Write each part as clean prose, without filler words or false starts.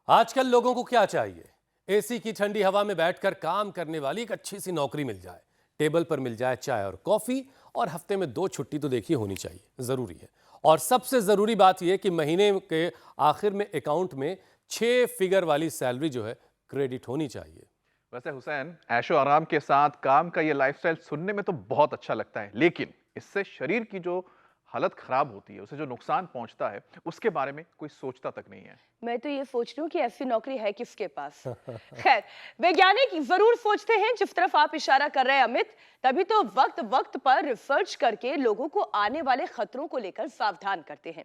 आजकल लोगों को क्या चाहिए? एसी की ठंडी हवा में बैठकर काम करने वाली एक अच्छी सी नौकरी मिल जाए, टेबल पर मिल जाए चाय और कॉफी, और हफ्ते में 2 छुट्टी तो देखिए होनी चाहिए, जरूरी है। और सबसे जरूरी बात यह कि महीने के आखिर में अकाउंट में 6 फिगर वाली सैलरी जो है क्रेडिट होनी चाहिए। वैसे हुसैन, ऐशो आराम के साथ काम का ये लाइफस्टाइल सुनने में तो बहुत अच्छा लगता है, लेकिन इससे शरीर की जो हालत खराब होती है, उसे जो नुकसान पहुंचता है, उसके बारे में कोई सोचता तक नहीं है। मैं तो ये सोच रही हूँ कि ऐसी नौकरी है किसके पास। खैर, वैज्ञानिक जरूर सोचते हैं जिस तरफ आप इशारा कर रहे हैं अमित। तभी तो वक्त वक्त पर रिसर्च करके लोगों को आने वाले खतरों को लेकर सावधान करते हैं।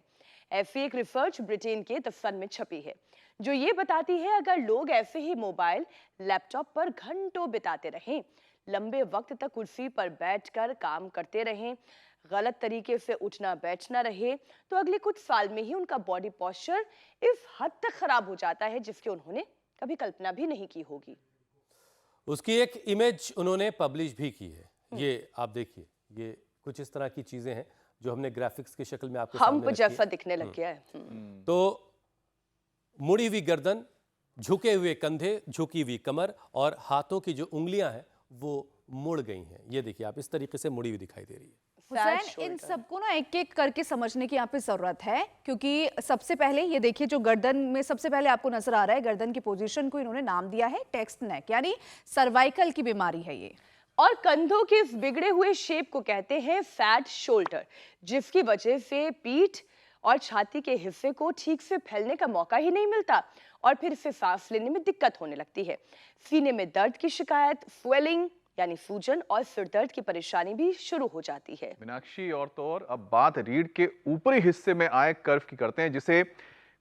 ऐसी एक रिसर्च ब्रिटेन के द सन में छपी है, जो ये बताती है अगर लोग ऐसे ही मोबाइल लैपटॉप पर घंटों बिताते रहें, लंबे वक्त तक कुर्सी पर बैठकर काम करते रहें, गलत तरीके से उठना बैठना रहे, तो अगले कुछ साल में ही उनका बॉडी पोस्चर इस हद तक खराब हो जाता है जिसकी उन्होंने कभी कल्पना भी नहीं की होगी। उसकी एक इमेज उन्होंने पब्लिश भी की है। ये आप देखिए, ये कुछ इस तरह की चीजें हैं जो हमने ग्राफिक्स की शक्ल में आपके सामने हम्प रखी जैसा है। दिखने लग गया है। तो मुड़ी हुई गर्दन, झुके हुए कंधे, झुकी हुई कमर और हाथों की जो उंगलियां हैं वो मुड़ गई हैं। ये देखिए, आप इस तरीके से मुड़ी हुई दिखाई दे रही है। हुसैन, इन सबको ना एक एक करके समझने की यहाँ पे जरूरत है, क्योंकि सबसे पहले ये देखिए, जो गर्दन में सबसे पहले आपको नजर आ रहा है, गर्दन की पोजीशन को इन्होंने नाम दिया है टेक्स्ट नेक, यानी सर्वाइकल की बीमारी है ये। और कंधों के इस बिगड़े हुए शेप को कहते हैं फैट शोल्डर, जिसकी वजह से पीठ और छाती के हिस्से को ठीक से फैलने का मौका ही नहीं मिलता और फिर इसे सांस लेने में दिक्कत होने लगती है। सीने में दर्द की शिकायत, स्वेलिंग यानी सूजन और सिर दर्द की परेशानी भी शुरू हो जाती है। मीनाक्षी, और तो और अब बात रीढ़ के ऊपरी हिस्से में आए कर्व की करते हैं, जिसे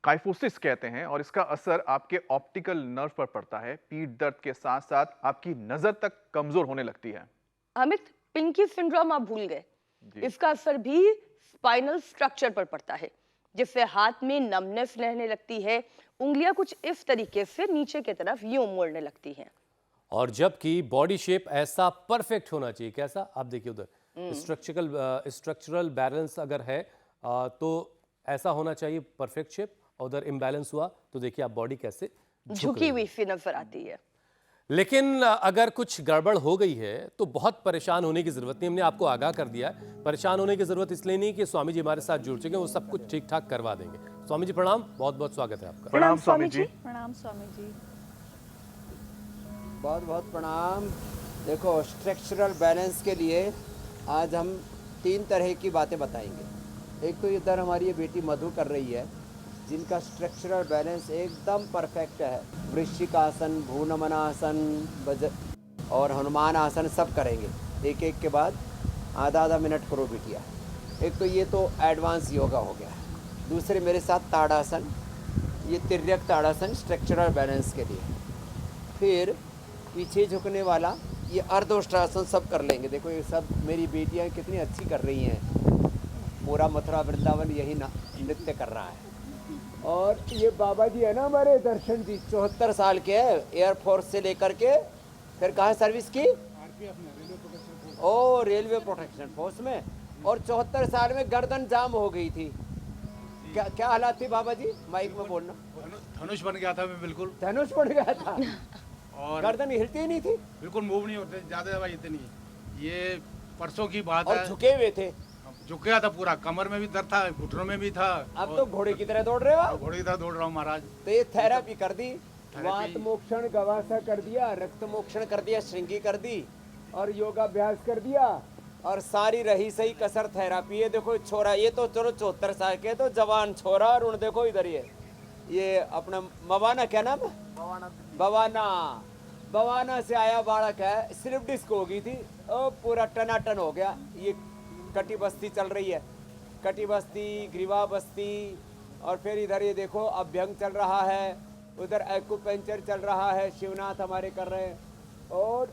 काइफोसिस कहते हैं, और इसका असर आपके ऑप्टिकल नर्व पर पड़ता है। पीठ दर्द के साथ साथ आपकी नजर तक कमजोर होने लगती है। अमित, पिंकी सिंड्रोम आप भूल गए। इसका असर भी स्पाइनल स्ट्रक्चर पर पड़ता है, जिससे हाथ में नमनेस रहने लगती है, उंगलियां कुछ इस तरीके से नीचे की तरफ यूं मुड़ने लगती हैं। और जबकि बॉडी शेप ऐसा परफेक्ट होना चाहिए, कैसा? आप देखिए उधर स्ट्रक्चरल बैलेंस अगर है तो ऐसा होना चाहिए परफेक्ट शेप, और उधर इम्बैलेंस हुआ तो देखिए आप बॉडी कैसे झुकी हुई सी नजर आती है। लेकिन अगर कुछ गड़बड़ हो गई है तो बहुत परेशान होने की जरूरत नहीं। हमने आपको आगाह कर दिया है। परेशान होने की जरूरत इसलिए नहीं कि स्वामी जी हमारे साथ जुड़ चुके हैं, वो सब कुछ ठीक ठाक करवा देंगे। स्वामी जी प्रणाम, बहुत बहुत स्वागत है आपका। प्रणाम स्वामी जी। प्रणाम स्वामी जी। बहुत बहुत प्रणाम। देखो, स्ट्रक्चरल बैलेंस के लिए आज हम 3 तरह की बातें बताएंगे। एक तो इधर हमारी ये बेटी मधु कर रही है, जिनका स्ट्रक्चरल बैलेंस एकदम परफेक्ट है। वृश्चिक आसन, भूनमनासन और हनुमान आसन सब करेंगे, एक एक के बाद आधा मिनट करो बिटिया। एक तो ये तो एडवांस योगा हो गया। दूसरे मेरे साथ ताड़ासन, ये तिर्यक ताड़ासन स्ट्रक्चरल बैलेंस के लिए। फिर पीछे झुकने वाला ये अर्धोष्टासन सब कर लेंगे। देखो ये सब मेरी बेटियां कितनी अच्छी कर रही हैं। पूरा मथुरा वृंदावन यही नृत्य कर रहा है। और ये बाबा जी है ना हमारे दर्शन जी, 74 साल के हैं, एयरफोर्स से लेकर के फिर कहाँ सर्विस की, ओ रेलवे प्रोटेक्शन फोर्स में। और 74 साल में गर्दन जाम हो गई थी। क्या हालात थी बाबा जी, माइक में बोलना। धनुष बन गया था मैं, बिल्कुल धनुष बन गया था और गर्दन हिलती ही नहीं थी, बिल्कुल मूव नहीं होते, ज्यादा दवाई इतनी। ये परसों की बात और है। झुके हुए थे, झुक गया था पूरा, कमर में भी दर्द था, घुटनों में भी था। अब तो घोड़े की तरह दौड़ रहे हो। घोड़े की तरह दौड़ रहा हूँ महाराज। तो ये थेरेपी कर दी, वात मोक्षण गवासा कर दिया, रक्त मोक्षण कर दिया, श्रृंगी कर दी, और योगाभ्यास कर दिया, और सारी रही सही कसर थेरेपी। ये देखो छोरा, ये तो चलो 74 साल के तो जवान छोरा, और उन देखो इधर ये अपना मवाना, क्या नाम है, बवाना से आया बालक है, स्लिप डिस्क हो गई थी, ओ पूरा टनाटन हो गया। ये कटी बस्ती चल रही है, कटी बस्ती, ग्रीवा बस्ती, और फिर इधर ये देखो अभ्यंग चल रहा है, उधर एक्यूपेंचर चल रहा है, शिवनाथ हमारे कर रहे हैं। और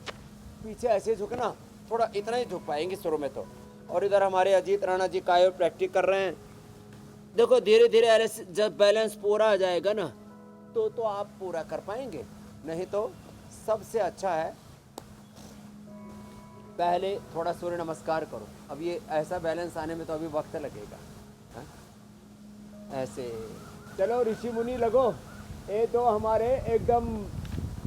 पीछे ऐसे झुकना, थोड़ा इतना ही झुक पाएंगे शुरू में तो। और इधर हमारे अजीत राणा जी कायोप्रैक्टिक कर रहे हैं। देखो धीरे धीरे जब बैलेंस पूरा आ जाएगा ना तो आप पूरा कर पाएंगे, नहीं तो सबसे अच्छा है पहले थोड़ा सूर्य नमस्कार करो। अब ये ऐसा बैलेंस आने में तो अभी वक्त लगेगा। ऐसे चलो ऋषि मुनि लगो, ये दो हमारे एकदम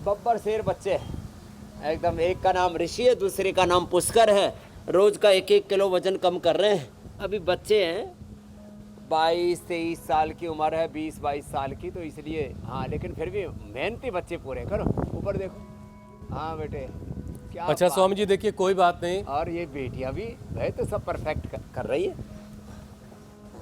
बब्बर शेर बच्चे हैं। एकदम, एक का नाम ऋषि है, दूसरे का नाम पुष्कर है। रोज का 1-1 किलो वजन कम कर रहे हैं। अभी बच्चे हैं, 22-23 साल की उम्र है, 20-22 साल की, तो इसलिए हाँ, लेकिन फिर भी मेहनती बच्चे पूरे। करो ऊपर देखो। हाँ बेटे, क्या अच्छा बात। स्वामी जी देखिए, कोई बात नहीं, और ये बेटियां भी है तो सब परफेक्ट कर रही है।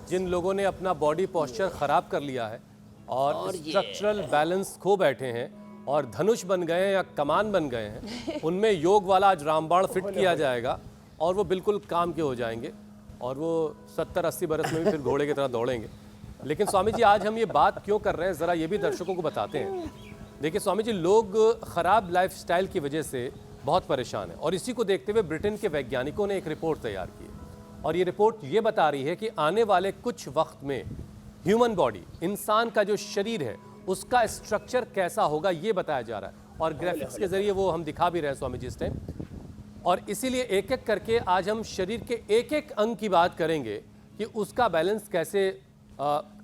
जिन लोगों ने अपना बॉडी पोस्चर खराब कर लिया है और स्ट्रक्चरल बैलेंस खो बैठे हैं और धनुष बन गए हैं या कमान बन गए हैं, उनमें योग वाला आज रामबाण फिट किया जाएगा और वो बिल्कुल काम के हो जाएंगे और वो 70-80 बरस में भी फिर घोड़े की तरह दौड़ेंगे। लेकिन स्वामी जी आज हम ये बात क्यों कर रहे हैं, ज़रा ये भी दर्शकों को बताते हैं। देखिए स्वामी जी, लोग ख़राब लाइफस्टाइल की वजह से बहुत परेशान हैं और इसी को देखते हुए ब्रिटेन के वैज्ञानिकों ने एक रिपोर्ट तैयार की है और ये रिपोर्ट ये बता रही है कि आने वाले कुछ वक्त में ह्यूमन बॉडी, इंसान का जो शरीर है, उसका स्ट्रक्चर कैसा होगा ये बताया जा रहा है और ग्राफिक्स के जरिए वो हम दिखा भी रहे हैं स्वामी जी इस टाइम। और इसीलिए एक एक करके आज हम शरीर के एक एक अंग की बात करेंगे कि उसका बैलेंस कैसे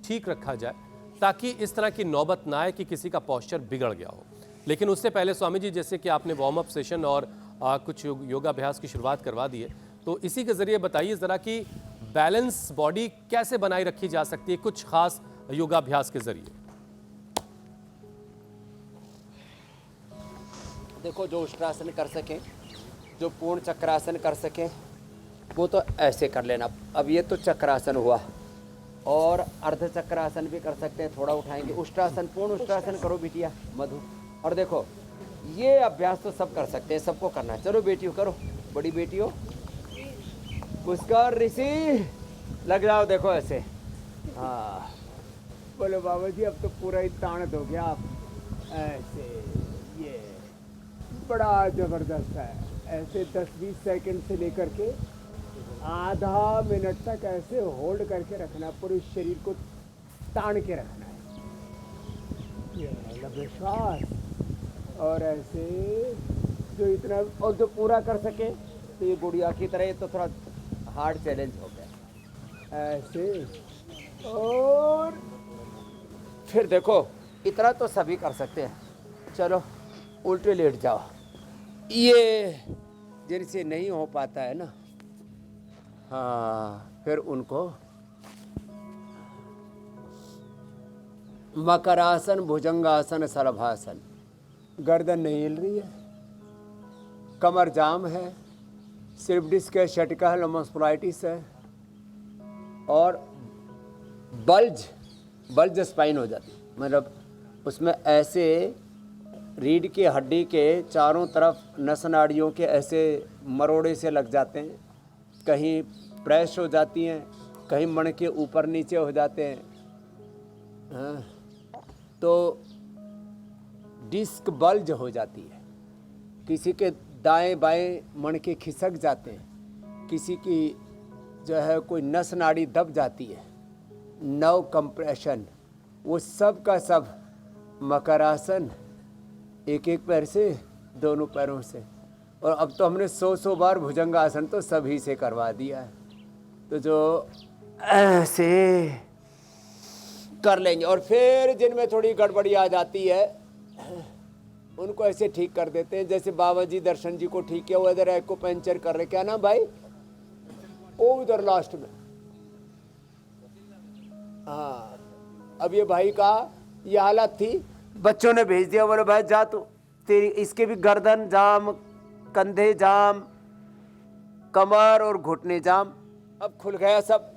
ठीक रखा जाए ताकि इस तरह की नौबत ना आए कि किसी का पोस्चर बिगड़ गया हो। लेकिन उससे पहले स्वामी जी, जैसे कि आपने वार्म अप सेशन और कुछ योगाभ्यास की शुरुआत करवा दी है, तो इसी के ज़रिए बताइए ज़रा कि बैलेंस बॉडी कैसे बनाए रखी जा सकती है कुछ खास योगाभ्यास के ज़रिए। देखो, जो उष्ट्रासन कर सकें, जो पूर्ण चक्रासन कर सकें, वो तो ऐसे कर लेना। अब ये तो चक्रासन हुआ, और अर्ध चक्रासन भी कर सकते हैं, थोड़ा उठाएंगे। उष्ट्रासन, पूर्ण उष्ट्रासन करो बिटिया मधु। और देखो, ये अभ्यास तो सब कर सकते हैं, सबको करना है। चलो बेटियों करो, बड़ी बेटियों, पुष्कर, ऋषि, लग जाओ। देखो ऐसे, हाँ, बोलो बाबा जी अब तो पूरा ही ताणत हो गया आप। ऐसे, ये बड़ा ज़बरदस्त है। ऐसे 10-20 सेकंड से लेकर के आधा मिनट तक ऐसे होल्ड करके रखना, पूरे शरीर को तान के रखना है। ये लंबे श्वास, और ऐसे जो इतना, और जो पूरा कर सके तो ये गुड़िया की तरह। ये तो थोड़ा हार्ड चैलेंज हो गया। ऐसे, और फिर देखो, इतना तो सभी कर सकते हैं। चलो उल्टे लेट जाओ। ये जिनसे नहीं हो पाता है ना, हाँ, फिर उनको मकरासन, भुजंगासन, सरभासन। गर्दन नहीं हिल रही है, कमर जाम है, सिर्फ डिस्क है, शटिका है, लम्बोस्पोलाइटिस है, और बल्ज स्पाइन हो जाती है। मतलब उसमें ऐसे रीढ़ की हड्डी के चारों तरफ नस नाड़ियों के ऐसे मरोड़े से लग जाते हैं, कहीं प्रेस हो जाती हैं, कहीं मण के ऊपर नीचे हो जाते हैं। हाँ, तो डिस्क बल्ज हो जाती है। किसी के दाएं बाएं मण के खिसक जाते हैं, किसी की जो है कोई नस नाड़ी दब जाती है, नर्व कंप्रेशन, वो सब का सब मकरासन, एक एक पैर से, दोनों पैरों से। और अब तो हमने 100 बार भुजंगासन तो सभी से करवा दिया है। तो जो ऐसे कर लेंगे, और फिर जिनमें थोड़ी गड़बड़ी आ जाती है उनको ऐसे ठीक कर देते हैं। जैसे बाबा जी दर्शन जी को ठीक किया, वो इधर एक को पंचर कर रहे, क्या नाम भाई, वो उधर लास्ट में। हाँ, अब ये भाई का ये हालत थी, बच्चों ने भेज दिया, बोले भाई जा तू, तेरी इसके भी गर्दन जाम, कंधे जाम, कमर और घुटने जाम। अब खुल गया सब।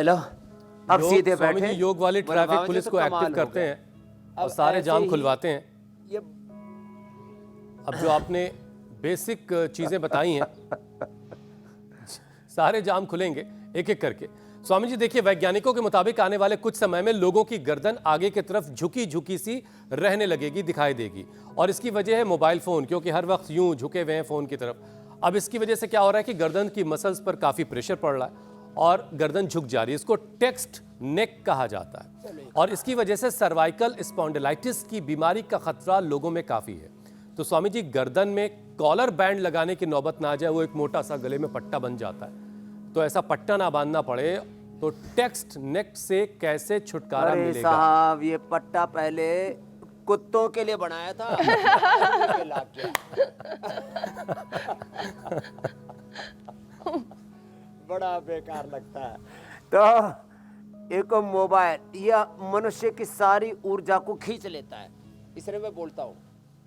लो, अब सीधे स्वामी बैठे। जी योग वाले बोले ट्रैफिक बाबा जी पुलिस तो को कमाल एक्टिव हो करते गया। हैं और अब सारे ऐसे जाम ही खुलवाते हैं। ये अब जो आपने बेसिक चीजें बताई हैं, सारे जाम खुलेंगे एक एक करके। स्वामी जी देखिए, वैज्ञानिकों के मुताबिक आने वाले कुछ समय में लोगों की गर्दन आगे की तरफ झुकी झुकी सी रहने लगेगी, दिखाई देगी, और इसकी वजह है मोबाइल फोन, क्योंकि हर वक्त यूं झुके हुए हैं फोन की तरफ। अब इसकी वजह से क्या हो रहा है कि गर्दन की मसल्स पर काफी प्रेशर पड़ रहा है और गर्दन झुक जा रही है। इसको टेक्स्ट नेक कहा जाता है और इसकी वजह से सर्वाइकल स्पॉन्डिलाइटिस की बीमारी का खतरा लोगों में काफी है। तो स्वामी जी, गर्दन में कॉलर बैंड लगाने की नौबत ना आ जाए, वो एक मोटा सा गले में पट्टा बन जाता है, तो ऐसा पट्टा ना बांधना पड़े, तो टेक्स्ट नेक से कैसे छुटकारा अरे मिलेगा? साहब, ये पट्टा पहले कुत्तों के लिए बनाया था। ये लाग गया। बड़ा बेकार लगता है। तो एक मोबाइल यह मनुष्य की सारी ऊर्जा को खींच लेता है, इसलिए मैं बोलता हूँ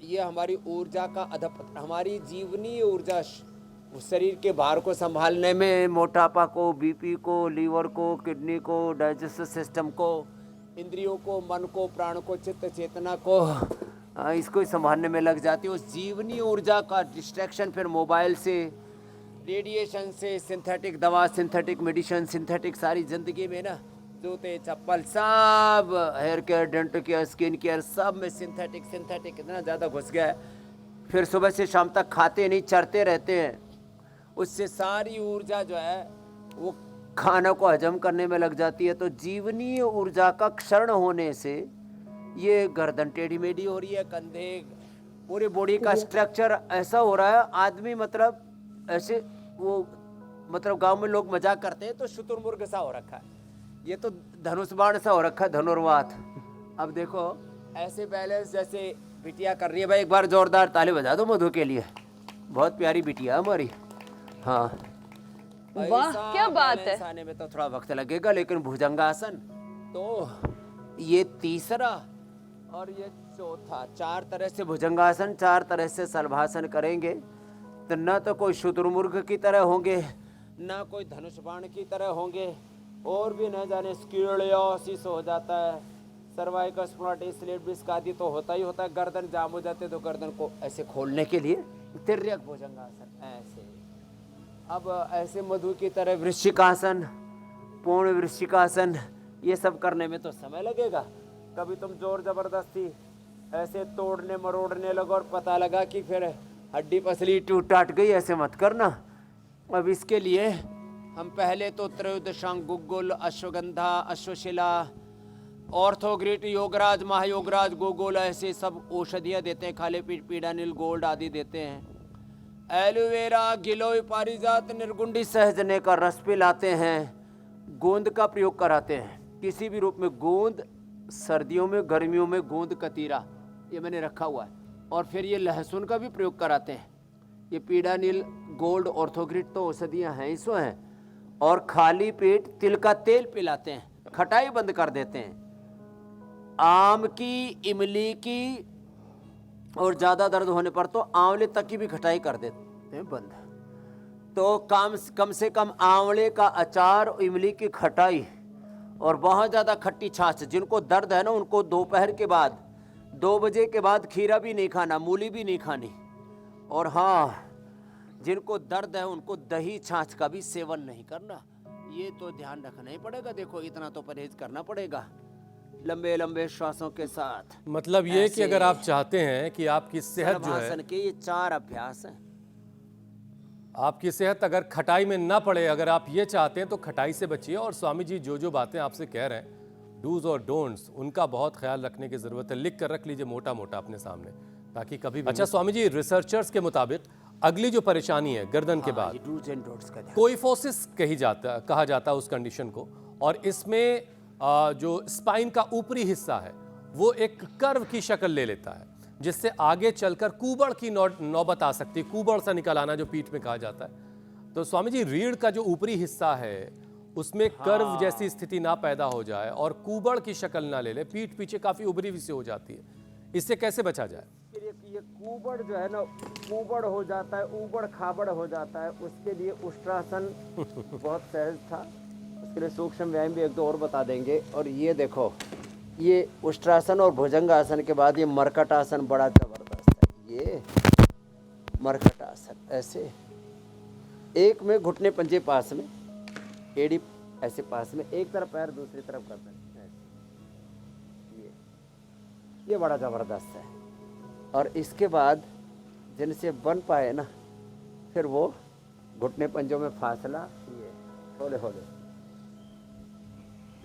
ये हमारी ऊर्जा का अधपतन, हमारी जीवनीय ऊर्जा उस शरीर के भार को संभालने में, मोटापा को, बीपी को, लीवर को, किडनी को, डाइजेस्टिव सिस्टम को, इंद्रियों को, मन को, प्राण को, चित्त चेतना को, इसको ही संभालने में लग जाती है। उस जीवनीय ऊर्जा का डिस्ट्रैक्शन फिर मोबाइल से, रेडिएशन से, सिंथेटिक दवा, सिंथेटिक मेडिसिन, सिंथेटिक सारी जिंदगी में ना, जूते चप्पल सब, hair care, dental care, skin care, सब में सिंथेटिक इतना ज़्यादा घुस गया है। फिर सुबह से शाम तक खाते नहीं, चरते रहते हैं। उससे सारी ऊर्जा जो है वो खाना को हजम करने में लग जाती है। तो जीवनीय ऊर्जा का क्षरण होने से ये गर्दन टेढ़ी मेढ़ी हो रही है, कंधे, पूरी बॉडी का स्ट्रक्चर ऐसा हो रहा है। आदमी मतलब ऐसे वो मतलब गांव में लोग मजाक करते हैं तो शुतुरमुर्ग सा हो रखा है, ये तो धनुष बाण सा हो रखा है, धनुर्वात। अब देखो ऐसे बैलेंस जैसे बिटिया कर रही है। भाई एक बार जोरदार ताली बजा दो मधु के लिए, बहुत प्यारी बिटिया हमारी। हाँ वाह, क्या बात है। आने में तो थोड़ा वक्त लगेगा, लेकिन भुजंगासन तो ये तीसरा और ये चौथा, 4 तरह से भुजंगासन, 4 तरह से शलभासन करेंगे तो न तो कोई शुतुरमुर्ग की तरह होंगे, ना कोई धनुष बाण की तरह होंगे, और भी न जाने स्क्यूलियोसिस हो जाता है, सर्वाइकल स्पॉन्डिलोसिस आदि तो होता ही होता है। गर्दन जाम हो जाते तो गर्दन को ऐसे खोलने के लिए तिर्यक भुजंगासन ऐसे। अब ऐसे मधु की तरह वृश्चिकासन, पूर्ण वृश्चिकासन, ये सब करने में तो समय लगेगा। कभी तुम जोर जबरदस्ती ऐसे तोड़ने मरोड़ने लगो और पता लगा कि फिर हड्डी पसली टूट टाट गई, ऐसे मत करना। अब इसके लिए हम पहले तो त्रयोदशांग गुग्गुल, अश्वगंधा, अश्वशिला, ऑर्थोग्रिट, योगराज, महायोगराज, गोगोल, ऐसे सब औषधियाँ देते हैं। खाले पीठ, पीड़ानील, गोल्ड आदि देते हैं। एलोवेरा, गिलोय, पारिजात, निर्गुंडी, सहजने का रस पिलाते हैं। गोंद का प्रयोग कराते हैं किसी भी रूप में। गोंद सर्दियों में, गर्मियों में गोंद कतीरा, ये मैंने रखा हुआ है। और फिर ये लहसुन का भी प्रयोग कराते हैं। ये पीड़ानील, गोल्ड, ऑर्थोग्रिट तो औषधियाँ हैं, इसो हैं। और खाली पेट तिल का तेल पिलाते हैं, खटाई बंद कर देते हैं। आम की, इमली की, और ज़्यादा दर्द होने पर तो आंवले तक की भी खटाई कर देते हैं बंद। तो कम से कम आंवले का अचार, इमली की खटाई और बहुत ज़्यादा खट्टी छाछ। जिनको दर्द है ना उनको दोपहर के बाद 2 बजे के बाद खीरा भी नहीं खाना, मूली भी नहीं खानी। और हाँ, जिनको दर्द है उनको दही छाछ का भी सेवन नहीं करना। ये तो ध्यान रखना ही पड़ेगा। देखो इतना तो परहेज करना पड़ेगा, लंबे लंबे श्वासों के साथ। मतलब ये कि अगर आप चाहते हैं कि आपकी सेहत जो है, शलभासन के ये 4 अभ्यास हैं। आपकी सेहत अगर खटाई में ना पड़े, अगर आप ये चाहते हैं तो खटाई से बचिए। और स्वामी जी जो बातें आपसे कह रहे हैं, डूज और डोंट्स, उनका बहुत ख्याल रखने की जरूरत है। लिख कर रख लीजिए मोटा मोटा अपने सामने, ताकि कभी भी। अच्छा स्वामी जी, रिसर्चर्स के मुताबिक अगली जो परेशानी है गर्दन के बाद, डूज एंड डोंट्स का ध्यान। कोइफोसिस कहा जाता है उस कंडीशन को। और इसमें जो स्पाइन का ऊपरी हिस्सा है वो एक कर्व की शक्ल ले लेता है, जिससे आगे चलकर कूबड़ की नौबत आ सकती है। कूबड़ सा निकल आना जो पीठ में कहा जाता है। तो स्वामी जी, रीढ़ का जो ऊपरी हिस्सा है उसमें कर्व जैसी स्थिति ना पैदा हो जाए और कूबड़ की शक्ल ना ले ले, पीठ पीछे काफी उभरी हुई से हो जाती है, इससे कैसे बचा जाए? ये कूबड़ जो है ना, कूबड़ हो जाता है, ऊबड़ खाबड़ हो जाता है। उसके लिए उष्ट्रासन बहुत सहज था। उसके लिए सूक्ष्म व्यायाम भी 1-2 और बता देंगे। और ये देखो, ये उष्ट्रासन और भुजंगासन के बाद ये मरकटासन बड़ा जबरदस्त है। ये मरकटासन ऐसे, एक में घुटने पंजे पास में, एड़ी ऐसे पास में, एक तरफ पैर दूसरी तरफ गर्दन, ये बड़ा जबरदस्त है। और इसके बाद जिनसे बन पाए ना, फिर वो घुटने पंजों में फासला, ये होले होले।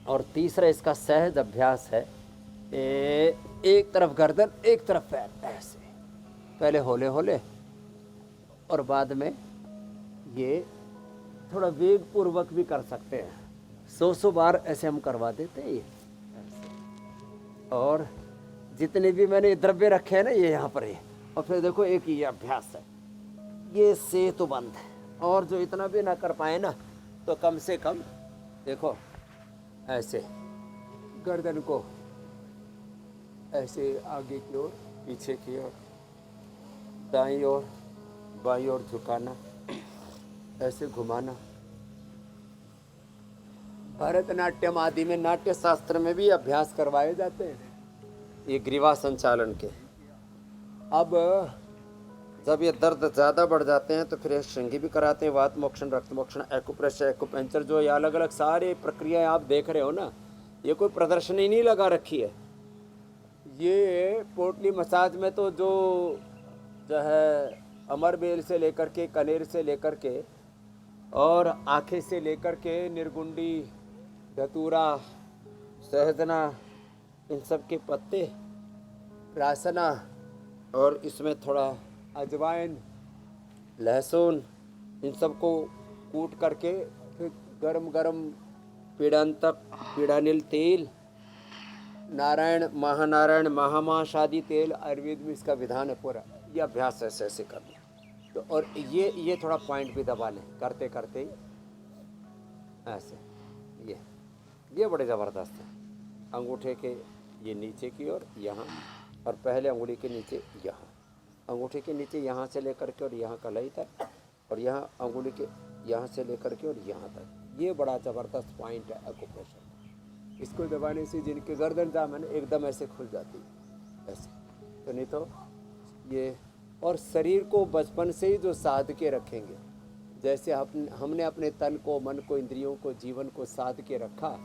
और तीसरा इसका सहज अभ्यास है, एक तरफ गर्दन एक तरफ पैर, ऐसे पहले होले होले और बाद में ये थोड़ा वेग पूर्वक भी कर सकते हैं। 100 बार ऐसे हम करवा देते हैं ये ऐसे। और जितने भी मैंने द्रव्य रखे हैं ना ये यहाँ पर है। और फिर देखो एक ये अभ्यास है, ये सेतु बंद है। और जो इतना भी ना कर पाए ना तो कम से कम देखो ऐसे गर्दन को ऐसे आगे की ओर, पीछे की ओर, दाईं ओर, बाईं ओर झुकाना, ऐसे घुमाना। भरतनाट्यम आदि में, नाट्य शास्त्र में भी अभ्यास करवाए जाते हैं ये ग्रीवा संचालन के। अब जब ये दर्द ज़्यादा बढ़ जाते हैं तो फिर एक श्रृंगी भी कराते हैं, वात मोक्षण, रक्त मोक्षण, एक्यूप्रेशर, एक्यूपेंचर, जो ये अलग अलग सारे प्रक्रियाएं आप देख रहे हो ना, ये कोई प्रदर्शनी नहीं लगा रखी है। ये पोटली मसाज में तो जो है अमरबेल से लेकर के, कनेर से लेकर के और आँखें से लेकर के, निर्गुंडी, धतूरा, सहजना, इन सब के पत्ते, रासना, और इसमें थोड़ा अजवाइन, लहसुन, इन सब को कूट करके फिर गरम गरम पीड़ांतक, पीड़ानिल तेल, नारायण, महानारायण, महामाश आदि तेल, आयुर्वेद में इसका विधान है पूरा। ये अभ्यास ऐसे ऐसे करना। तो और ये थोड़ा पॉइंट भी दबा लें करते करते ही ऐसे। ये बड़े ज़बरदस्त है। अंगूठे के ये नीचे की ओर यहाँ, और पहले अंगुली के नीचे यहाँ, अंगूठे के नीचे यहाँ से लेकर के और यहाँ कलाई तक, और यहाँ अंगुली के यहाँ से लेकर के और यहाँ तक। ये बड़ा ज़बरदस्त पॉइंट है एक्यूप्रेशर। इसको दबाने से जिनके गर्दन दामन एकदम ऐसे खुल जाती है ऐसे। तो नहीं तो ये, और शरीर को बचपन से ही जो साध के रखेंगे, जैसे हमने अपने तन को, मन को, इंद्रियों को, जीवन को साध के रखा,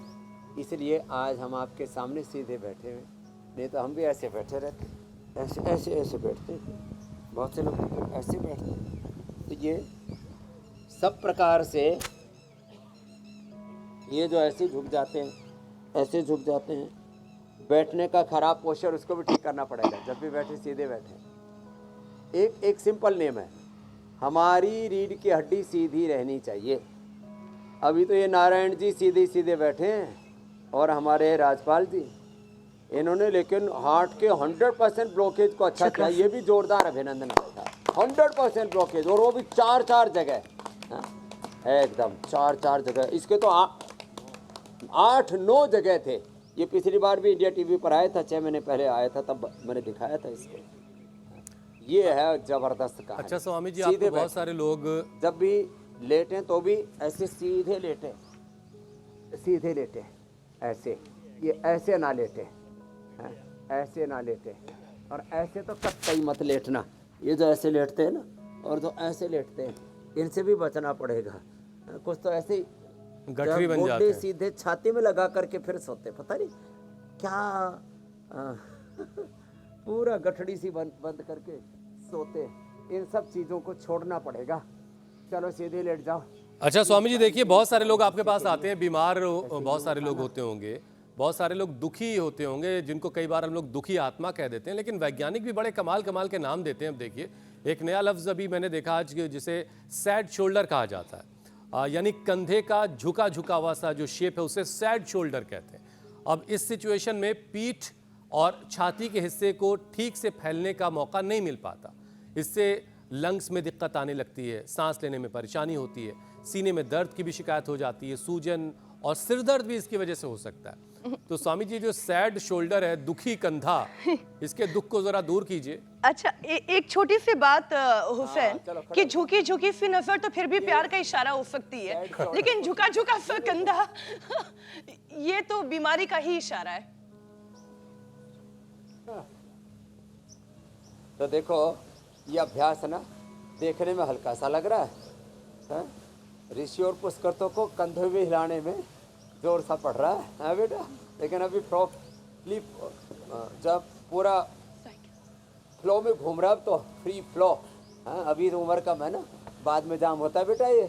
इसलिए आज हम आपके सामने सीधे बैठे हुए। नहीं तो हम भी ऐसे बैठे रहते, ऐसे ऐसे ऐसे बैठते। बहुत से लोग ऐसे बैठते। तो ये सब प्रकार से ये जो ऐसे झुक जाते हैं, ऐसे झुक जाते हैं, बैठने का खराब पोस्चर उसको भी ठीक करना पड़ेगा। जब भी बैठे सीधे बैठे। एक सिंपल नियम है, हमारी रीढ़ की हड्डी सीधी रहनी चाहिए। अभी तो ये नारायण जी सीधे सीधे बैठे हैं और हमारे राजपाल जी, इन्होंने लेकिन हार्ट के 100% ब्लॉकेज को अच्छा किया। ये भी जोरदार अभिनंदन करता है। 100% ब्लॉकेज, और वो भी 4 जगह, एकदम 4 जगह। इसके तो 8-9 जगह थे। ये पिछली बार भी इंडिया टीवी पर आया था, 6 महीने पहले आया था, तब मैंने दिखाया था इसको। ये है जबरदस्त कहानी। अच्छा स्वामी जी, आपको बहुत सारे लोग जब भी लेटें तो भी ऐसे सीधे लेटे, सीधे लेटे ऐसे, ये ऐसे ना लेटे, ऐसे ना लेटे, और ऐसे तो कतई मत लेटना। ये जो ऐसे लेटते हैं ना और जो ऐसे लेटते हैं, इनसे भी बचना पड़ेगा। कुछ तो ऐसे ही गठरी बन जाते हैं, सीधे छाती में लगा करके फिर सोते, पता नहीं क्या पूरा गठड़ी सी बंद करके सोते। इन सब चीज़ों को छोड़ना पड़ेगा। चलो सीधे लेट जाओ। अच्छा स्वामी जी, देखिए बहुत सारे लोग आपके पास आते हैं, बीमार बहुत सारे लोग होते होंगे, बहुत सारे लोग दुखी होते होंगे, जिनको कई बार हम लोग दुखी आत्मा कह देते हैं, लेकिन वैज्ञानिक भी बड़े कमाल के नाम देते हैं। अब देखिए एक नया लफ्ज़ अभी मैंने देखा आज, जिसे सैड शोल्डर कहा जाता है, यानी कंधे का झुका हुआ सा जो शेप है उसे सैड शोल्डर कहते हैं। अब इस सिचुएशन में पीठ और छाती के हिस्से को ठीक से फैलने का मौका नहीं मिल पाता। इससे लंग्स में दिक्कत आने लगती है, सांस लेने में परेशानी होती है, सीने में दर्द की भी शिकायत हो जाती है, सूजन और सिर दर्द भी इसकी वजह से हो सकता है। तो स्वामी जी, जो सैड शोल्डर है, दुखी कंधा, इसके दुख को जरा दूर कीजिए। अच्छा, एक छोटी सी बात हुसैन, कि झुकी सी नजर तो फिर भी प्यार का इशारा हो सकती है, लेकिन झुका सा कंधा ये तो बीमारी का ही इशारा है। तो देखो ये अभ्यास है ना, देखने में हल्का सा लग रहा है, ऋषि और पुष्कर्तों को कंधे भी हिलाने में जोर सा पड़ रहा है बेटा। लेकिन अभी जब पूरा फ्लो में घूम रहा है, अब तो फ्री फ्लो, अभी तो उम्र कम है ना, बाद में जाम होता है बेटा। ये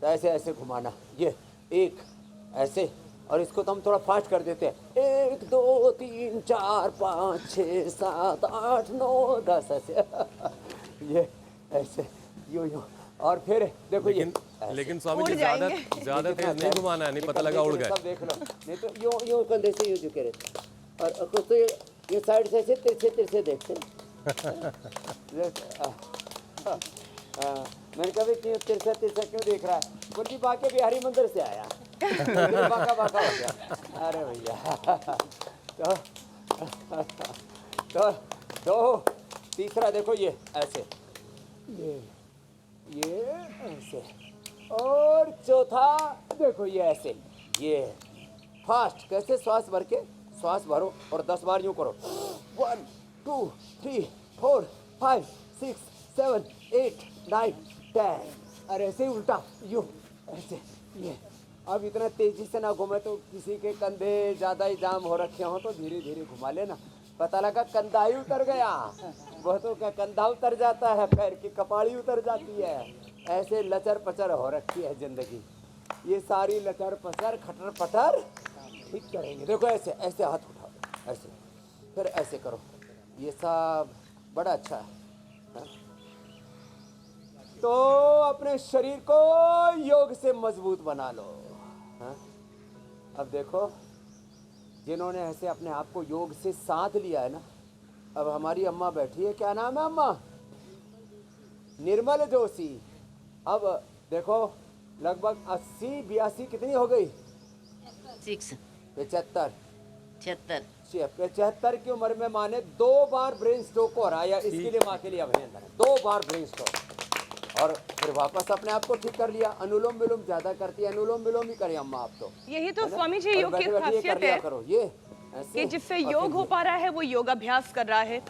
तो ऐसे ऐसे घुमाना, ये एक ऐसे, और इसको तो हम थोड़ा फास्ट कर देते हैं, 1 2 3 4 5 6 7 8 9 10 ऐसे ये ऐसे यो। और फिर देखो ये लेकिन स्वामी उड़ जी ज्यादा जाएंगे। ज्यादा तेज नहीं घुमाना है, नहीं पता लगा उड़ गए। सब देख लो, नहीं तो यूं यूं कंधे से यूं झुके रहते और कुछ तो ये साइड से ऐसे तिरछे तिरछे देखते मैंने कहा क्यों तिरछा तिरछा क्यों देख रहा है? बोली बाके बिहारी मंदिर से आया बाका बाका हो गया। अरे भैया तो तीसरा देखो ये ऐसे, ये ऐसे, और चौथा देखो ये ऐसे, ये फास्ट कैसे श्वास भर के श्वास भरो और 10 बार यूं करो 1 2 3 4 5 6 7 8 9 10। अरे ऐसे ही उल्टा यूं ऐसे ये। अब इतना तेजी से ना घूमे तो किसी के कंधे ज़्यादा ही जाम हो रखे हो तो धीरे धीरे घुमा लेना। पता लगा कंधा ही उतर गया, बहुतों का कंधा उतर जाता है, पैर की कपाड़ी उतर जाती है। ऐसे लचर पचर हो रखी है जिंदगी। ये सारी लचर पचर खटर पटर ठीक करेंगे। देखो ऐसे ऐसे हाथ उठाओ, ऐसे फिर ऐसे करो, ये सब बड़ा अच्छा है। तो अपने शरीर को योग से मजबूत बना लो। हाँ? अब देखो जिन्होंने ऐसे अपने आप को योग से साथ लिया है ना, अब हमारी अम्मा बैठी है, क्या नाम है अम्मा? निर्मल जोशी। अब देखो लगभग 80-82 कितनी हो गई? 75 75 की उम्र में माँ ने 2 बार ब्रेन स्ट्रोक को हराया। इसके लिए माँ के लिए अभिनंदन है। 2 बार ब्रेन स्ट्रोक और फिर वापस अपने आप को ठीक कर लिया। अनुलोम विलोम ज्यादा करती है, अनुलोम विलोम ही करें अम्मा आप तो। यही तो स्वामी जी योग की खासियत है करो ये कि जिससे योग हो पा रहा है वो योगाभ्यास कर रहा है,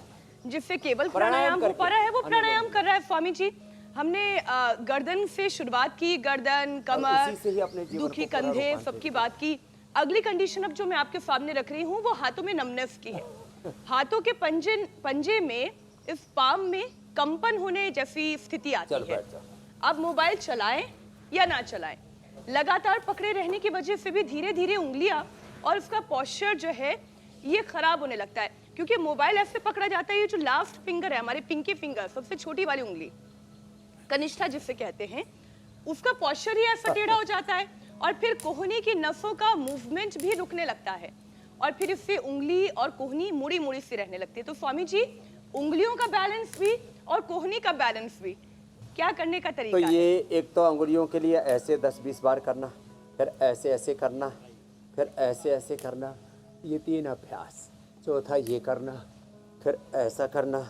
जिससे केवल प्राणायाम हो पा रहा है वो प्राणायाम कर रहा है। स्वामी जी हमने गर्दन से शुरुआत की, गर्दन, कमर, दुखी कंधे सबकी बात की। अगली कंडीशन अब जो मैं आपके सामने रख रही हूँ वो हाथों में नमनेस की है। हाथों के पंजे में, इस पाम में कंपन होने जैसी स्थिति आती है। अब मोबाइल चलाएं या ना चलाएं, लगातार पकड़े रहने की वजह से भी धीरे धीरे उंगलियां और उसका पोस्चर जो है ये खराब होने लगता है, क्योंकि मोबाइल ऐसे पकड़ा जाता है। ये जो लास्ट फिंगर है, हमारे पिंकी फिंगर, सबसे छोटी वाली उंगली, कनिष्ठा जिसे कहते हैं, उसका पोस्चर ही ऐसा टेढ़ा हो जाता है और फिर कोहनी की नसों का मूवमेंट भी रुकने लगता है और फिर इससे उंगली और कोहनी मुड़ी मुड़ी सी रहने लगती है। तो स्वामी जी उंगलियों का बैलेंस भी और कोहनी का बैलेंस भी क्या करने का तरीका तो ये एक तो अंगुलियों के लिए ऐसे 10-20 बार करना, फिर ऐसे ऐसे करना, फिर ऐसे ऐसे करना, ये 3 अभ्यास। चौथा ये करना, फिर ऐसा करना।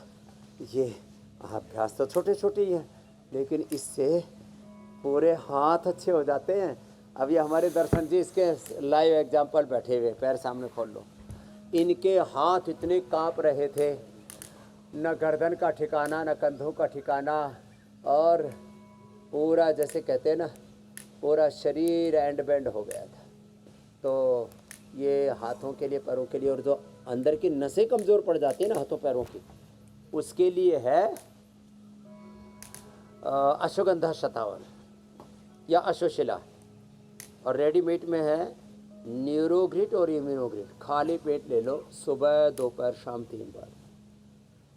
ये अभ्यास तो छोटे छोटे ही हैं लेकिन इससे पूरे हाथ अच्छे हो जाते हैं। अभी हमारे दर्शन जी इसके लाइव एग्जाम्पल बैठे हुए, पैर सामने खोल लो, इनके हाथ इतने कांप रहे थे, न गर्दन का ठिकाना न कंधों का ठिकाना, और पूरा जैसे कहते हैं ना पूरा शरीर एंड बेंड हो गया था। तो ये हाथों के लिए, पैरों के लिए, और जो अंदर की नसें कमज़ोर पड़ जाती है ना हाथों पैरों की, उसके लिए है अश्वगंधा शतावन या अश्वशिला, और रेडीमेड में है न्यूरोग्रिट और इम्यूनोग्रिट। खाली पेट ले लो, सुबह दोपहर शाम 3 बार,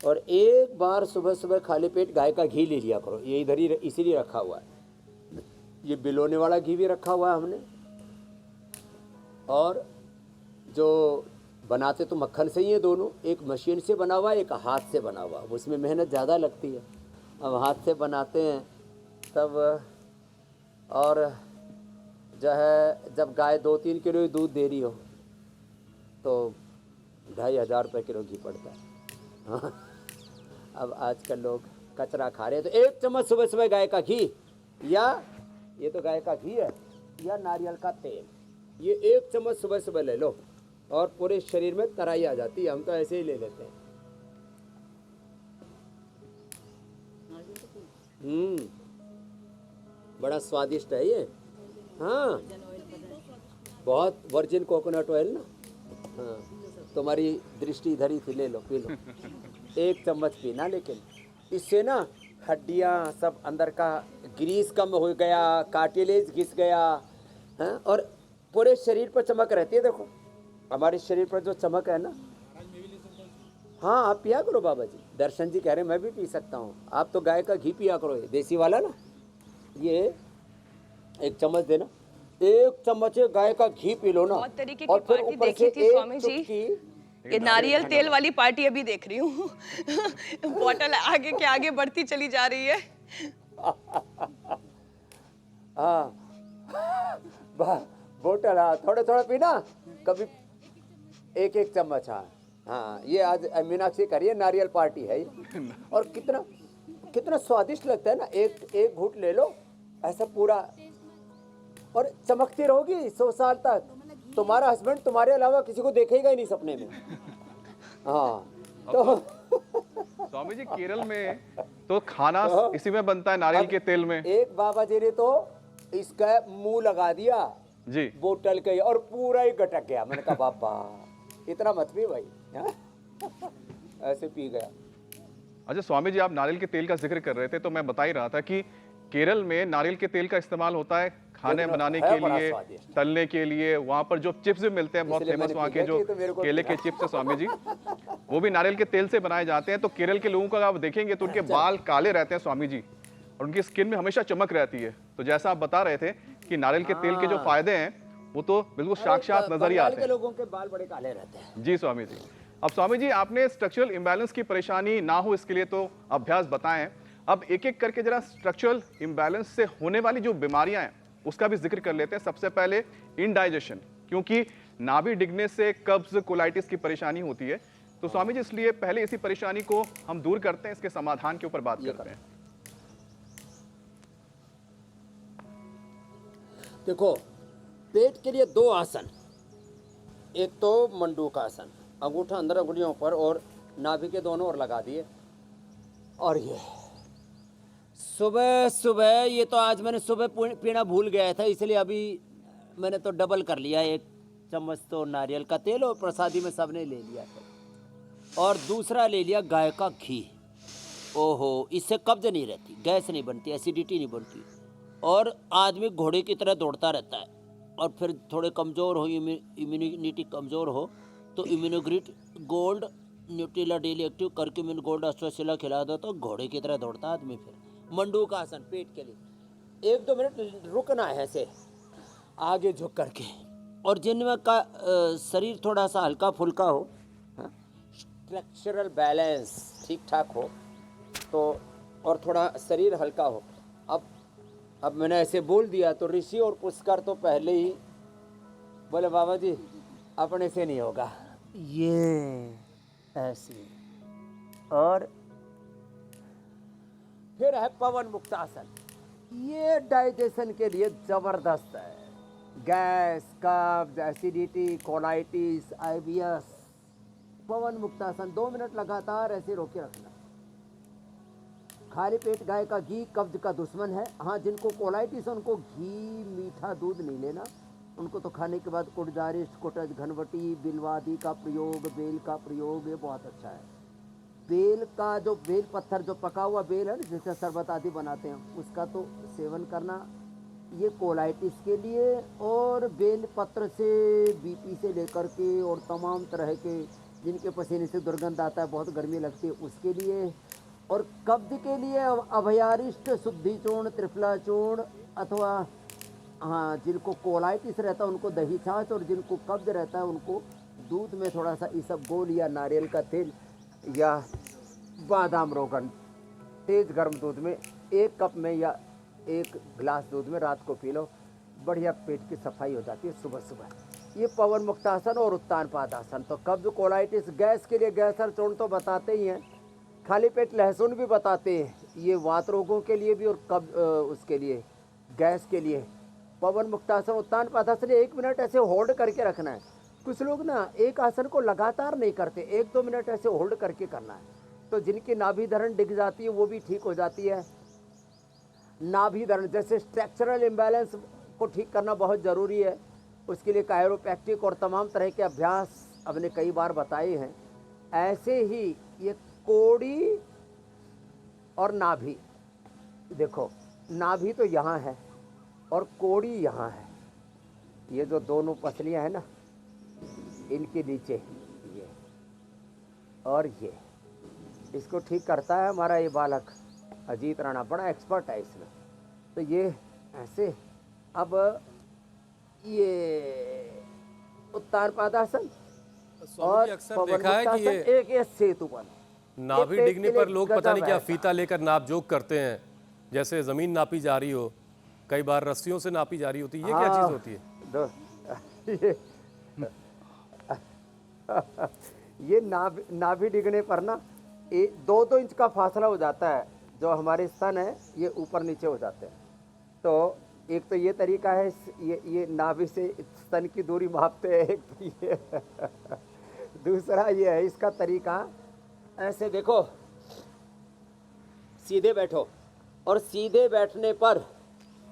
और एक बार सुबह सुबह खाली पेट गाय का घी ले लिया करो। ये इधर ही इसीलिए रखा हुआ है, ये बिलोने वाला घी भी रखा हुआ है हमने, और जो बनाते तो मक्खन से ही है दोनों, एक मशीन से बना हुआ है, एक हाथ से बना हुआ, उसमें मेहनत ज़्यादा लगती है। अब हाथ से बनाते हैं तब, और जो है जब गाय 2-3 किलो ही दूध दे रही हो तो 2,500 रुपये किलो घी पड़ता है। हाँ, अब आजकल लोग कचरा खा रहे हैं, तो 1 चम्मच सुबह सुबह गाय का घी, या ये तो गाय का घी है, या नारियल का तेल, ये 1 चम्मच सुबह सुबह ले लो और पूरे शरीर में तराई आ जाती है। हम तो ऐसे ही ले लेते हैं। बड़ा स्वादिष्ट है ये। हाँ, बहुत वर्जिन कोकोनट ऑयल ना। हाँ, तुम्हारी दृष्टि इधर ही थी, ले लो, पी लो। 1 चम्मच पीना, लेकिन इससे ना हड्डियाँ सब अंदर का ग्रीस कम हो गया, कार्टिलेज घिस गया, हाँ, और पूरे शरीर पर चमक रहती है। देखो हमारे शरीर पर जो चमक है ना, हाँ आप पिया करो बाबा जी। दर्शन जी कह रहे हैं मैं भी पी सकता हूँ। आप तो गाय का घी पिया करो, ये देसी वाला ना, ये एक चम्मच देना, एक चम्मच गाय का घी पी लो ना, बहुत तरीके की और फिर पार्टी ऊपर देखी से थी एक स्वामी जी। चुटकी ये नारियल तेल वाली पार्टी अभी देख रही हूँ। बॉटल आगे के आगे बढ़ती चली जा रही है। हाँ बोतल, हाँ थोड़ा थोड़ा पीना, कभी एक एक चम्मच। हाँ हाँ, ये आज मीनाक्षी करिए, नारियल पार्टी है ये। और कितना कितना स्वादिष्ट लगता है ना, एक घूंट ले लो ऐसा पूरा, और चमकती रहोगी 100 साल तक। तुम्हारा हस्बैंड तुम्हारे अलावा किसी को देखेगा ही नहीं सपने में। हाँ तो स्वामी जी केरल में तो खाना इसी में बनता है, नारियल के तेल में। एक बाबा जी ने तो इसका मुंह लगा दिया जी बोतल के, और पूरा ही गटक गया। मैंने कहा बाबा इतना मत पी भाई। हाँ? ऐसे पी गया। अच्छा स्वामी जी, आप नारियल के तेल का जिक्र कर रहे थे तो मैं बता ही रहा था कि केरल में नारियल के तेल का इस्तेमाल होता है खाने बनाने के लिए, तलने के लिए। वहाँ पर जो चिप्स भी मिलते हैं, बहुत फेमस वहाँ के जो केले के चिप्स है स्वामी जी, वो भी नारियल के तेल से बनाए जाते हैं। तो केरल के लोगों का आप देखेंगे तो उनके बाल काले रहते हैं स्वामी जी, और उनकी स्किन में हमेशा चमक रहती है। तो जैसा आप बता रहे थे कि नारियल के तेल के जो फायदे हैं वो तो बिल्कुल साक्षात नजर ही आते हैं। लोगों के बाल बड़े काले रहते हैं। जी स्वामी जी। अब स्वामी जी, आपने स्ट्रक्चरल इम्बैलेंस की परेशानी ना हो इसके लिए तो अभ्यास बताएं। अब एक एक करके जरा स्ट्रक्चरल इम्बैलेंस से होने वाली जो बीमारियां हैं उसका भी जिक्र कर लेते हैं। सबसे पहले इनडाइजेशन, क्योंकि नाभि डिगने से कब्ज, कोलाइटिस की परेशानी होती है। तो स्वामी जी, इसलिए पहले इसी परेशानी को हम दूर करते हैं, इसके समाधान के ऊपर बात करते हैं। देखो, पेट के लिए 2 आसन, एक तो मंडूक आसन, अंगूठा अंदर अंगुलियों पर और नाभि के दोनों ओर लगा दिए। और ये सुबह सुबह, ये तो आज मैंने सुबह पीना भूल गया था, इसलिए अभी मैंने तो डबल कर लिया। 1 चम्मच तो नारियल का तेल, और प्रसादी में सबने ले लिया था, और दूसरा ले लिया गाय का घी। ओहो, इससे कब्ज नहीं रहती, गैस नहीं बनती, एसिडिटी नहीं बनती, और आदमी घोड़े की तरह दौड़ता रहता है। और फिर थोड़े कमज़ोर हो, इम्यूनिटी कमज़ोर हो, तो Immunogrit gold Nutrela daily active करके मैंने गोल्ड अश्वशिला खिला दो तो घोड़े की तरह दौड़ता आदमी। फिर मंडूक आसन पेट के लिए 1-2 मिनट रुकना है ऐसे आगे झुक करके, और जिनमें का शरीर थोड़ा सा हल्का फुल्का हो, स्ट्रक्चरल बैलेंस ठीक ठाक हो, तो और थोड़ा शरीर हल्का हो। अब मैंने ऐसे बोल दिया तो ऋषि और पुष्कर तो पहले ही बोले बाबा जी अपने से नहीं होगा, ये ऐसे। और फिर है पवन मुक्तासन, ये डाइजेशन के लिए जबरदस्त है। गैस, कब्ज, एसिडिटी, कोलाइटिस, IBS। पवन मुक्तासन 2 मिनट लगातार ऐसे रोके रखना। खाली पेट गाय का घी कब्ज का दुश्मन है। हाँ, जिनको कोलाइटिस है उनको घी, मीठा दूध नहीं लेना, उनको तो खाने के बाद कुटजारिष्ट, कुटज, घनवटी, बिलवादी का प्रयोग, बेल का प्रयोग, ये बहुत अच्छा है। बेल का जो बेल पत्थर, जो पका हुआ बेल है ना, जिससे शरबत आदि बनाते हैं, उसका तो सेवन करना, ये कोलाइटिस के लिए। और बेल पत्र से BP से लेकर के और तमाम तरह के जिनके पसीने से दुर्गंध आता है, बहुत गर्मी लगती है, उसके लिए। और कब्ज के लिए अभयारिष्ट, शुद्धि चूर्ण, त्रिफला चूर्ण, अथवा हाँ जिनको कोलाइटिस रहता है उनको दही छाछ, और जिनको कब्ज रहता है उनको दूध में थोड़ा सा इसबगोल या नारियल का तेल या बादाम रोगन तेज गर्म दूध में 1 कप में या 1 गिलास दूध में रात को पी लो, बढ़िया पेट की सफाई हो जाती है सुबह सुबह। ये पवन मुक्तासन और उत्तान पादासन तो कब्ज, कोलाइटिस, गैस के लिए गैसर चूर्ण तो बताते ही हैं, खाली पेट लहसुन भी बताते हैं, ये वात रोगों के लिए भी और कब्ज उसके लिए, गैस के लिए। पवन मुक्तासन, उत्तान पादासन 1 मिनट ऐसे होल्ड करके रखना है। कुछ लोग ना एक आसन को लगातार नहीं करते, 1-2 मिनट ऐसे होल्ड करके करना है, तो जिनकी नाभि धरण डिग जाती है वो भी ठीक हो जाती है। नाभि धरण जैसे स्ट्रक्चरल इम्बैलेंस को ठीक करना बहुत ज़रूरी है, उसके लिए कायरोप्रैक्टिक और तमाम तरह के अभ्यास हमने कई बार बताए हैं। ऐसे ही ये कोड़ी और नाभि, देखो नाभि तो यहाँ है और कोड़ी यहाँ है, ये जो दोनों पसलियाँ हैं ना, इनके नीचे ये और ये, इसको ठीक करता है हमारा ये बालक अजीत राणा, बड़ा एक्सपर्ट है इसमें। तो ये ऐसे अब ये उत्तानपादासन स्वामी और जी अक्सर देखा है कि पवनमुक्तासन, ये एक ये सेतुबन। नाभि ये डिगने पर एक लोग पता नहीं क्या गजब है। फीता लेकर नाप जोक करते हैं, जैसे जमीन नापी जा रही हो, कई बार रस्सियों से नापी जा रही होती है। ये क्या चीज होती है? ये नाभि डिगने पर ना 2-2 इंच का फासला हो जाता है। जो हमारे स्तन है ये ऊपर नीचे हो जाते हैं। तो एक तो ये तरीका है, ये नाभि से स्तन की दूरी मापते हैं। एक तो ये दूसरा ये है इसका तरीका, ऐसे देखो, सीधे बैठो और सीधे बैठने पर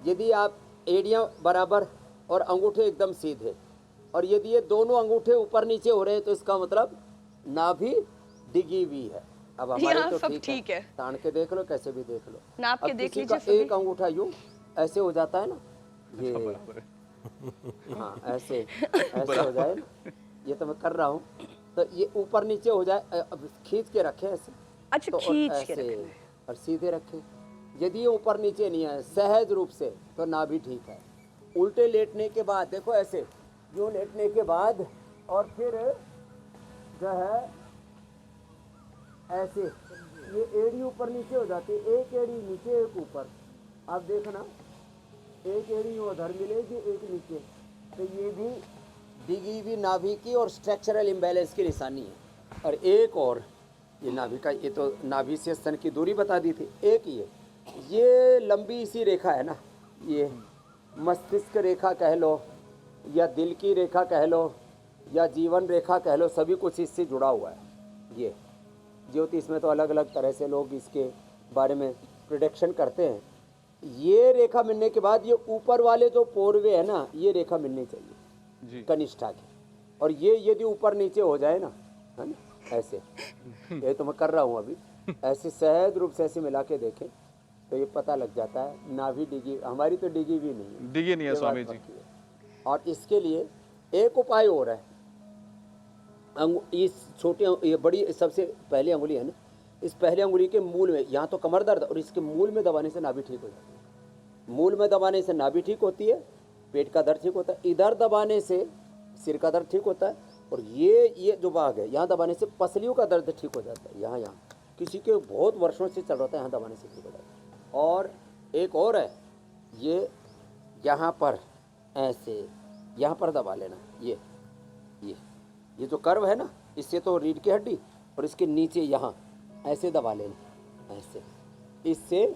यदि आप एड़ियाँ बराबर और अंगूठे एकदम सीधे, और यदि ये दोनों अंगूठे ऊपर नीचे हो रहे हैं तो इसका मतलब नाभि डिगी हुई है। अब हमारे यहाँ तो सब ठीक ठीक है, है। तान के देख लो, कैसे भी देख लो। नाप के अब देख किसी लीजिए का सभी। एक अंगूठा यूं ऐसे हो जाता है ना, ये हाँ ऐसे हो जाए ना, ये तो मैं कर रहा हूँ, तो ये ऊपर नीचे हो जाए। अब खींच के रखे ऐसे, अच्छा, तो और खींच के ऐसे रखना है। और सीधे रखे। यदि ये ऊपर नीचे नहीं है सहज रूप से तो नाभि ठीक है। उल्टे लेटने के बाद देखो, ऐसे यूं लेटने के बाद और फिर जो है ऐसे, ये एड़ी ऊपर नीचे हो जाती है, एक एड़ी नीचे एक ऊपर। आप देखना, एक एड़ी उधर मिलेगी एक नीचे, तो ये भी डिगी हुई नाभि की और स्ट्रक्चरल इम्बैलेंस की निशानी है। और एक और ये नाभि का, ये तो नाभि से स्तन की दूरी बता दी थी। एक ये लंबी सी रेखा है ना, ये मस्तिष्क रेखा कह लो या दिल की रेखा कह लो या जीवन रेखा कह लो, सभी कुछ इससे जुड़ा हुआ है। ये ज्योतिष में तो अलग अलग तरह से लोग इसके बारे में प्रिडिक्शन करते हैं। ये रेखा मिलने के बाद ये ऊपर वाले जो पोरवे है ना, ये रेखा मिलनी चाहिए जी। कनिष्ठा की, और ये यदि ऊपर नीचे हो जाए ना, है ना, ऐसे ये तो मैं कर रहा हूँ अभी, ऐसे सहज रूप से ऐसे मिला के देखें तो ये पता लग जाता है नाभि डिगी। हमारी तो डिगी भी नहीं है, डिगी नहीं है ये बात स्वामी जी। पक्की है। और इसके लिए एक उपाय और है, इस छोटे, ये बड़ी सबसे पहली अंगुली है ना, इस पहली अंगुली के मूल में, यहाँ तो कमर दर्द, और इसके मूल में दबाने से नाभि ठीक हो जाती है। मूल में दबाने से नाभि ठीक होती है, पेट का दर्द ठीक होता है। इधर दबाने से सिर का दर्द ठीक होता है, और ये जो भाग है यहाँ दबाने से पसलियों का दर्द ठीक हो जाता है। यहाँ किसी के बहुत वर्षों से चल रहा था, यहाँ दबाने से ठीक हो जाता है। और एक और है, ये यहाँ पर ऐसे, यहाँ पर दबा लेना, ये जो कर्व है ना, इससे तो रीढ़ की हड्डी, और इसके नीचे यहाँ ऐसे दबा लेना, ऐसे, इससे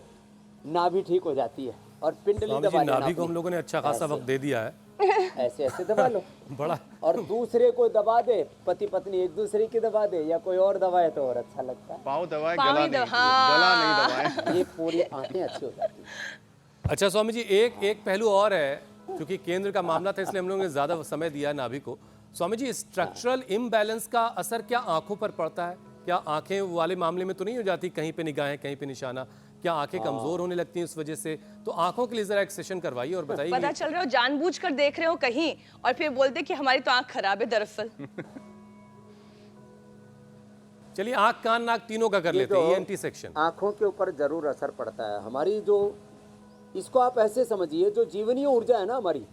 नाभि ठीक हो जाती है। और पिंडली स्वामी दबा जी, लेना नाभि को हम अपनी, लोगों ने अच्छा खासा ऐसे। वक्त दे दिया है। ऐसे ऐसे दबा लो बड़ा और दूसरे को दबा दे, पति पत्नी एक दूसरे की दबा दे, या कोई और दबाए तो और अच्छा लगता है। पाँव दबाए, पाँव गला ही नहीं, हाँ। गला नहीं दबाए। ये पूरी आंखें अच्छी हो जाती हैं। अच्छा स्वामी जी, एक पहलू और है, क्योंकि केंद्र का मामला था इसलिए हम लोगों ने ज्यादा समय दिया है नाभि को। स्वामी जी, स्ट्रक्चरल इम्बैलेंस का असर क्या आंखों पर पड़ता है? क्या आंखें वाले मामले में तो नहीं हो जाती, कहीं पे निगाहें कहीं पे निशाना? क्या आंखें कमजोर होने लगती हैं इस वजह से? तो आंखों के लिए जरा एक सेशन करवाइए और बताइए। पता चल रहा हो जानबूझकर देख रहे हो कहीं और फिर बोलते कि हमारी तो आंख खराब है दरअसल। चलिए, आंख कान नाक तीनों का कर लेते हैं, ENT सेक्शन। आंखों के ऊपर जरूर असर पड़ता है। हमारी जो, इसको आप ऐसे समझिए, जो जीवनीय ऊर्जा है ना हमारी,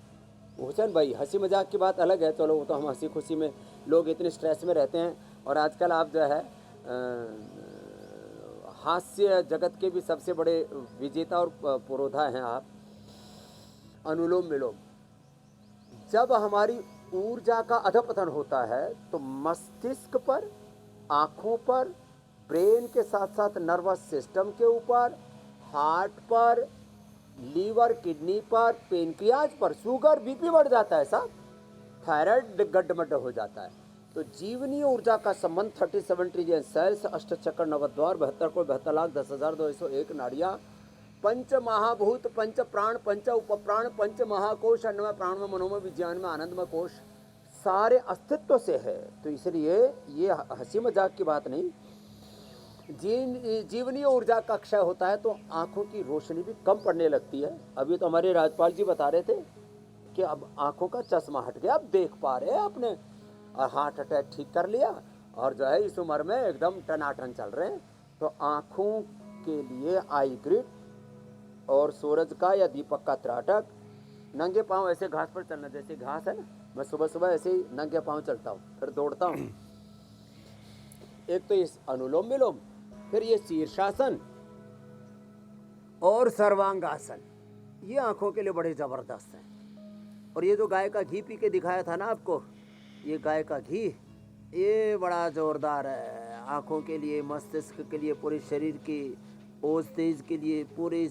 हुसैन भाई, हंसी मजाक की बात अलग है, चलो वो तो हम हंसी खुशी में, लोग इतने स्ट्रेस में रहते हैं। और आजकल आप जो है हास्य जगत के भी सबसे बड़े विजेता और पुरोधा हैं आप, अनुलोम विलोम। जब हमारी ऊर्जा का अधपतन होता है तो मस्तिष्क पर, आँखों पर, ब्रेन के साथ साथ नर्वस सिस्टम के ऊपर, हार्ट पर, लीवर किडनी पर, पेनक्रियाज पर, शुगर बीपी बढ़ जाता है साहब, थायराइड गड्ढमड्ढ हो जाता है। तो जीवनीय ऊर्जा का संबंध 37 ट्रिलियन सेल्स, 8 चक्र, 9 द्वार, 72 कोण, 72 लाख, 10,201 नाड़ियाँ, पंच महाभूत, पंच प्राण, पंच उपप्राण, पंच महाकोश, अन्नमय, प्राणमय, मनोमय, विज्ञानमय, आनंदमय कोश, सारे अस्तित्व से है। तो इसलिए ये हंसी मजाक की बात नहीं। जीवनीय ऊर्जा का क्षय होता है तो आंखों की रोशनी भी कम पड़ने लगती है। अभी तो हमारे राजपाल जी बता रहे थे कि अब आंखों का चश्मा हट गया, अब देख पा रहे हैं अपने, और हार्ट अटैक ठीक कर लिया, और जो है इस उम्र में एकदम टनाटन चल रहे हैं। तो आंखों के लिए आई ग्रिड और सूरज का या दीपक का त्राटक नंगे पाँव ऐसे घास पर चलना, जैसे घास है ना, मैं सुबह सुबह ऐसे ही नंगे पाँव चलता हूँ, फिर दौड़ता हूँ। एक तो ये अनुलोम विलोम, फिर ये शीर्षासन और सर्वांगासन, ये आंखों के लिए बड़े जबरदस्त हैं। और ये जो गाय का घी पी के दिखाया था ना आपको, ये गाय का घी, ये बड़ा जोरदार है आंखों के लिए, मस्तिष्क के लिए, पूरे शरीर की ओज तेज के लिए, पूरे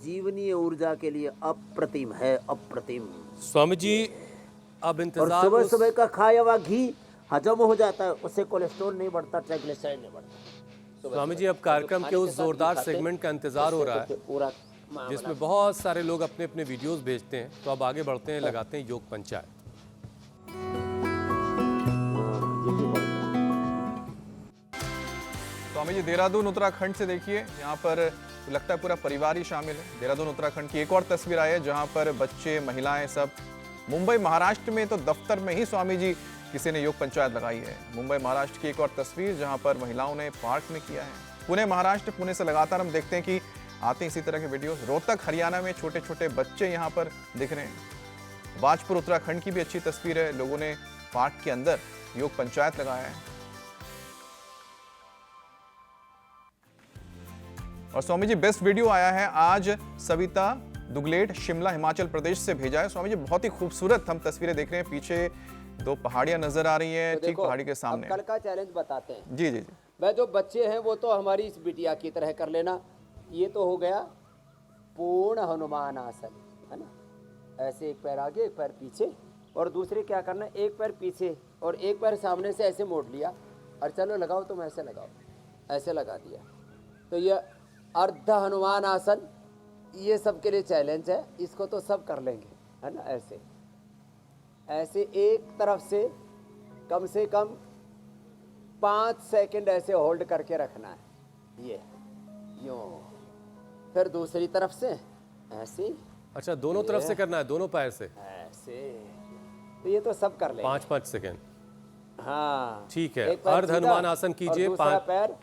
जीवनीय ऊर्जा के लिए अप्रतिम है, अप्रतिम। स्वामी जी अब और इंतजार सुबह उस- सुबह का खाया हुआ घी हजम हो जाता है, उससे कोलेस्ट्रॉल नहीं बढ़ता, ट्राइग्लिसराइड नहीं बढ़ता। स्वामी जी अब कार्यक्रम के उस जोरदार सेगमेंट का इंतजार हो रहा है पूरा जिसमें बहुत सारे लोग अपने अपने वीडियोस भेजते हैं। तो अब आगे बढ़ते हैं, लगाते हैं योग पंचायत। स्वामी जी देहरादून उत्तराखंड से देखिए, यहाँ पर लगता है पूरा परिवार ही शामिल है। देहरादून उत्तराखंड की एक और तस्वीर आई है जहाँ पर बच्चे, महिलाएं सब। मुंबई महाराष्ट्र में तो दफ्तर में ही स्वामी जी किसी ने योग पंचायत लगाई है। मुंबई महाराष्ट्र की एक और तस्वीर जहाँ पर महिलाओं ने पार्क में किया है। पुणे महाराष्ट्र, पुणे से लगातार हम देखते हैं कि आते हैं इसी तरह के वीडियोस। रोहतक हरियाणा में छोटे छोटे बच्चे यहाँ पर दिख रहे हैं। बाजपुर उत्तराखंड की भी अच्छी तस्वीर है, लोगों ने पार्क के अंदर योग पंचायत लगाया है। और स्वामी जी बेस्ट वीडियो आया है आज, सविता दुगलेट, शिमला हिमाचल प्रदेश से भेजा है। स्वामी जी बहुत ही खूबसूरत हम तस्वीरें देख रहे हैं, पीछे दो पहाड़ियां नजर आ रही हैं, तो ठीक देखो, पहाड़ी के अब सामने। कल का चैलेंज बताते हैं। जी जी जी। वह जो बच्चे हैं वो तो हमारी इस बिटिया की तरह कर लेना। ये तो हो गया पूर्ण हनुमान आसन, है ना। ऐसे एक पैर आगे, एक पैर पीछे, और दूसरे क्या करना, एक पैर पीछे और एक पैर सामने से ऐसे मोड़ लिया, और चलो लगाओ, तुम ऐसे लगाओ, ऐसे लगा दिया। तो ये अर्ध हनुमान आसन, ये सबके लिए चैलेंज है, इसको तो सब कर लेंगे, है ना। ऐसे ऐसे एक तरफ से कम 5 सेकंड ऐसे होल्ड करके रखना है, ये यूं। फिर दूसरी तरफ से ऐसे, अच्छा, दोनों तरफ से करना है, दोनों पैर से ऐसे। तो ये तो सब कर लेंगे। 5-5 सेकेंड। हाँ ठीक है, एक पैर अर्ध सीधा हनुमान आसन और कीजिए, दूसरा पैर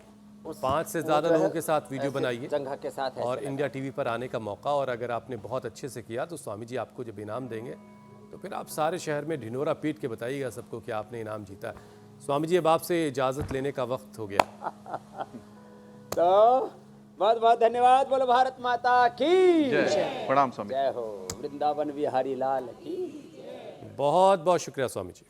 उस 5 से वो ज़्यादा जो है, लोगों के साथ वीडियो ऐसे बनाइए जंघा के साथ ऐसे और लगा। इंडिया टीवी पर आने का मौका। और अगर आपने बहुत अच्छे से किया तो स्वामी जी आपको जब इनाम देंगे तो फिर आप सारे शहर में ढिंढोरा पीट के बताइएगा सबको कि आपने इनाम जीता है। स्वामी जी अब आपसे इजाज़त लेने का वक्त हो गया। तो बहुत बहुत धन्यवाद। बोलो भारत माता की जय। प्रणाम स्वामी। जय हो। वृंदावन बिहारी लाल की। बहुत बहुत शुक्रिया स्वामी जी।